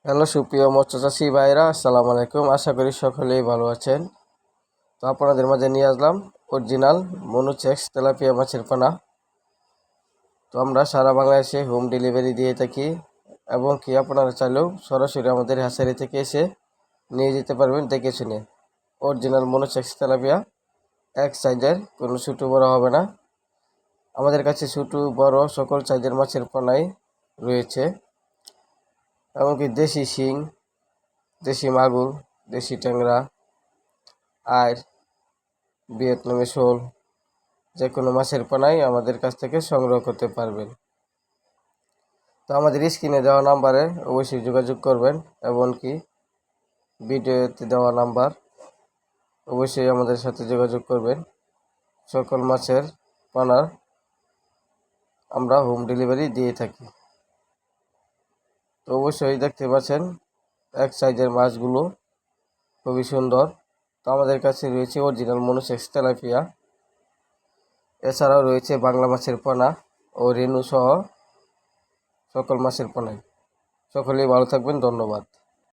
Hello সুপ্রিয় মৎস্য চাষী ভাইরা, আসসালামু আলাইকুম। আশা করি সকলেই ভালো আছেন। তো আপনাদের মাঝে নিয়ে আসলাম অরিজিনাল মনোচেক্স তেলাপিয়া মাছের পোনা। তো আমরা সারা বাংলাদেশে হোম ডেলিভারি দিয়ে থাকি এবং কি আপনারা চাইলেও সরাসরি আমাদের হ্যাচারি থেকে এসে নিয়ে যেতে পারবেন দেখে শুনে। অরিজিনাল মনোচেক্স তেলাপিয়া এক সাইজের, কোনো ছোটো বড় হবে না। আমাদের কাছে ছোটো বড় সকল সাইজের মাছের পোনাই রয়েছে, এমনকি দেশি শিং, দেশি মাগুর, দেশি ট্যাংরা, আর ভিয়েতনামি শোল, যে কোনো মাছের পোনাই আমাদের কাছ থেকে সংগ্রহ করতে পারবেন। তো আমাদের স্ক্রিনে দেওয়া নাম্বারে অবশ্যই যোগাযোগ করবেন, এমনকি ভিডিওতে দেওয়া নাম্বার অবশ্যই আমাদের সাথে যোগাযোগ করবেন। সকল মাছের পোনার আমরা হোম ডেলিভারি দিয়ে থাকি। তো অবশ্যই দেখতে পাচ্ছেন এক সাইজের মাছগুলো খুবই সুন্দর। তো আমাদের কাছে রয়েছে অরিজিনাল মনোসেক্স তেলাপিয়া, এছাড়াও রয়েছে বাংলা মাছের পোনা ও রেনু সহ সকল মাছের পোনাই। সকলেই ভালো থাকবেন, ধন্যবাদ।